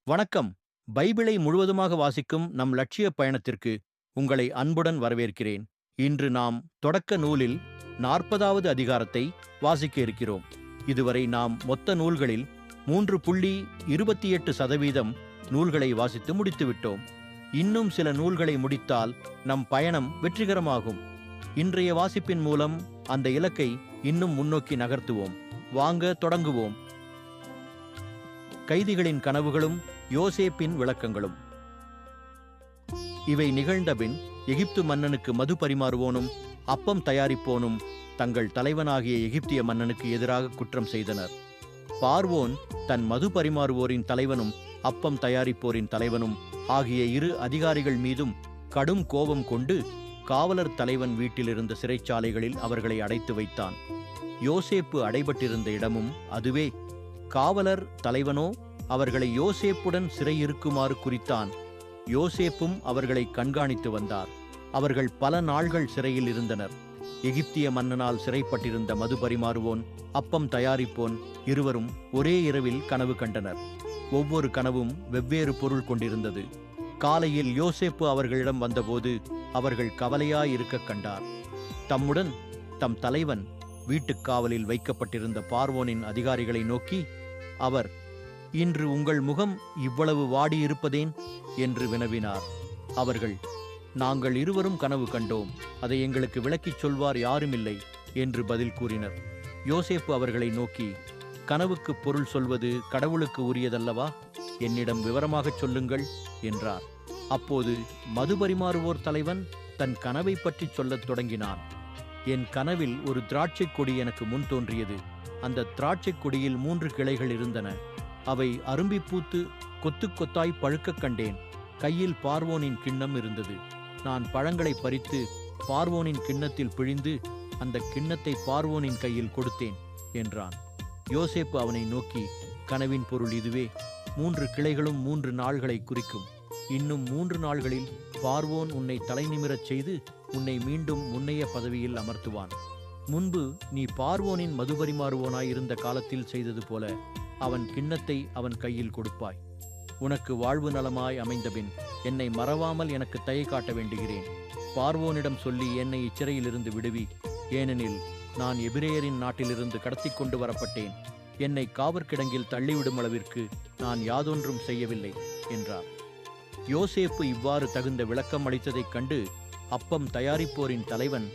வணக்கம். பைபிளை முழுவதுமாக வாசிக்கும் நம் லட்சிய பயணத்திற்கு உங்களை அன்புடன் வரவேற்கிறேன். இன்று நாம் தொடக்க நூலில் 40வது அதிகாரத்தை வாசிக்க இருக்கிறோம். இதுவரை நாம் மொத்த நூல்களில் 3.28% நூல்களை வாசித்து முடித்துவிட்டோம். இன்னும் சில நூல்களை முடித்தால் நம் பயணம் வெற்றிகரமாகும். இன்றைய வாசிப்பின் மூலம் அந்த இலக்கை இன்னும் முன்னோக்கி நகர்த்துவோம். வாங்க தொடங்குவோம். கைதிகளின் கனவுகளும் யோசேப்பின் விளக்கங்களும். இவை நிகழ்ந்தபின் எகிப்து மன்னனுக்கு மது பரிமாறுவோனும் அப்பம் தயாரிப்போனும் தங்கள் தலைவனாகிய எகிப்திய மன்னனுக்கு எதிராக குற்றம் செய்தனர். பார்வோன் தன் மது பரிமாறுவோரின் தலைவனும் அப்பம் தயாரிப்போரின் தலைவனும் ஆகிய இரு அதிகாரிகள் மீதும் கடும் கோபம் கொண்டு காவலர் தலைவன் வீட்டிலிருந்த சிறைச்சாலைகளில் அவர்களை அடைத்து வைத்தான். யோசேப்பு அடைபட்டிருந்த இடமும் அதுவே. காவலர் தலைவனோ அவர்களை யோசேப்புடன் சிறையிருக்குமாறு குறித்தான். யோசேப்பும் அவர்களை கண்காணித்து வந்தார். அவர்கள் பல நாள்கள் சிறையில் இருந்தனர். எகிப்திய மன்னனால் சிறைப்பட்டிருந்த மது பரிமாறுவோன் அப்பம் தயாரிப்போன் இருவரும் ஒரே இரவில் கனவு கண்டனர். ஒவ்வொரு கனவும் வெவ்வேறு பொருள் கொண்டிருந்தது. காலையில் யோசேப்பு அவர்களிடம் வந்தபோது அவர்கள் கவலையாயிருக்க கண்டார். தம்முடன் தம் தலைவன் வீட்டுக் காவலில் வைக்கப்பட்டிருந்த பார்வோனின் அதிகாரிகளை நோக்கி அவர், இன்று உங்கள் முகம் இவ்வளவு வாடியிருப்பதேன் என்று வினவினார். அவர்கள், நாங்கள் இருவரும் கனவு கண்டோம், அதை எங்களுக்கு விளக்கிச் சொல்வார் யாருமில்லை என்று பதில் கூறினர். யோசேப்பு அவர்களை நோக்கி, கனவுக்கு பொருள் சொல்வது கடவுளுக்கு உரியதல்லவா? என்னிடம் விவரமாகச் சொல்லுங்கள் என்றார். அப்போது மது பரிமாறுவோர் தலைவன் தன் கனவை பற்றிச் சொல்லத் தொடங்கினான். என் கனவில் ஒரு திராட்சைக் கொடி எனக்கு முன் தோன்றியது. அந்த திராட்சைக் கொடியில் 3 கிளைகள் இருந்தன. அவை அரும்பி பூத்து கொத்து கொத்தாய் பழுக்கக் கண்டேன். கையில் பார்வோனின் கிண்ணம் இருந்தது. நான் பழங்களை பறித்து பார்வோனின் கிண்ணத்தில் பிழிந்து அந்த கிண்ணத்தை பார்வோனின் கையில் கொடுத்தேன் என்றான். யோசேப்பு அவனை நோக்கி, கனவின் பொருள் இதுவே. 3 கிளைகளும் 3 நாள்களை குறிக்கும். இன்னும் 3 நாள்களில் பார்வோன் உன்னை தலைநிமிரச் செய்து உன்னை மீண்டும் முன்னைய பதவியில் அமர்த்துவான். முன்பு நீ பார்வோனின் மது பரிமாறுவோனாயிருந்த காலத்தில் செய்தது போல அவன் கிண்ணத்தை அவன் கையில் கொடுப்பாய். உனக்கு வாழ்வு நலமாய் அமைந்தபின் என்னை மறவாமல் எனக்கு தயை காட்ட வேண்டுகிறேன். பார்வோனிடம் சொல்லி என்னை இச்சிறையிலிருந்து விடுவி. ஏனெனில் நான் எபிரேயரின் நாட்டிலிருந்து கடத்தி கொண்டு வரப்பட்டேன். என்னை காவற்கிடங்கில் தள்ளிவிடும் அளவிற்கு நான் யாதொன்றும் செய்யவில்லை என்றார். யோசேப்பு இவ்வாறு தகுந்த விளக்கம் அளித்ததைக் கண்டு அப்பம் தயாரிப்போரின் தலைவன்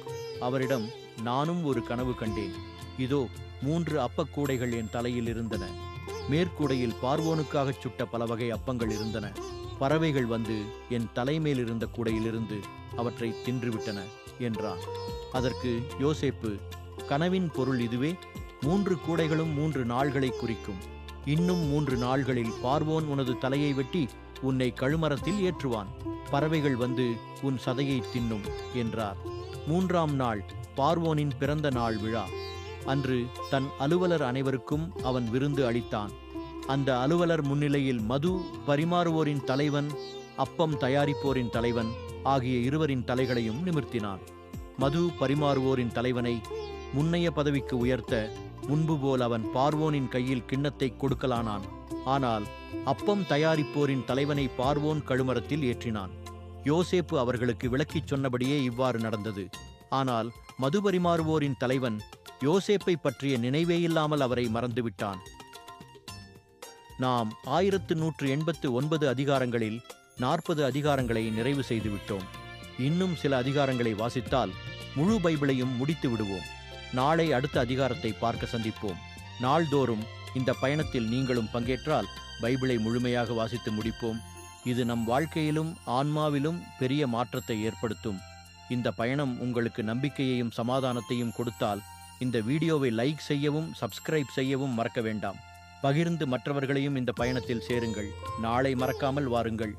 அவரிடம், நானும் ஒரு கனவு கண்டேன். இதோ 3 அப்பக்கூடைகள் என் தலையில் இருந்தன. மேற்கூடையில் பார்வோனுக்காகச் சுட்ட பல வகை அப்பங்கள் இருந்தன. பறவைகள் வந்து என் தலைமேல் இருந்த கூடையிலிருந்து அவற்றை தின்றுவிட்டன என்றான். அதற்கு யோசேப்பு, கனவின் பொருள் இதுவே. 3 கூடைகளும் 3 நாள்களை குறிக்கும். இன்னும் 3 நாள்களில் பார்வோன் உனது தலையை வெட்டி உன்னை கழுமரத்தில் ஏற்றுவான். பறவைகள் வந்து உன் சதையை தின்னும் என்றார். 3ஆம் நாள் பார்வோனின் பிறந்த நாள் விழா. அன்று தன் அலுவலர் அனைவருக்கும் அவன் விருந்து அளித்தான். அந்த அலுவலர் முன்னிலையில் மது பரிமாறுவோரின் தலைவன் அப்பம் தயாரிப்போரின் தலைவன் ஆகிய இருவரின் தலைகளையும் நிமிர்த்தினான். மது பரிமாறுவோரின் தலைவனை முன்னைய பதவிக்கு உயர்த்த முன்பு போல் அவன் பார்வோனின் கையில் கிண்ணத்தை கொடுக்கலானான். ஆனால் அப்பம் தயாரிப்போரின் தலைவனை பார்வோன் கழுமரத்தில் ஏற்றினான். யோசேப்பு அவர்களுக்கு விளக்கிச் சொன்னபடியே இவ்வாறு நடந்தது. ஆனால் மது பரிமாறுவோரின் தலைவன் யோசேப்பை பற்றிய நினைவேயில்லாமல் அவரை மறந்துவிட்டான். நாம் 1189 அதிகாரங்களில் 40 அதிகாரங்களை நிறைவு செய்துவிட்டோம். இன்னும் சில அதிகாரங்களை வாசித்தால் முழு பைபிளையும் முடித்து விடுவோம். நாளை அடுத்த அதிகாரத்தை பார்க்க சந்திப்போம். நாள்தோறும் இந்த பயணத்தில் நீங்களும் பங்கேற்றால் பைபிளை முழுமையாக வாசித்து முடிப்போம். இது நம் வாழ்க்கையிலும் ஆன்மாவிலும் பெரிய மாற்றத்தை ஏற்படுத்தும். இந்த பயணம் உங்களுக்கு நம்பிக்கையையும் சமாதானத்தையும் கொடுத்தால் இந்த வீடியோவை லைக் செய்யவும் சப்ஸ்கிரைப் செய்யவும் மறக்க வேண்டாம். பகிர்ந்து மற்றவர்களையும் இந்த பயணத்தில் சேருங்கள். நாளை மறக்காமல் வாருங்கள்.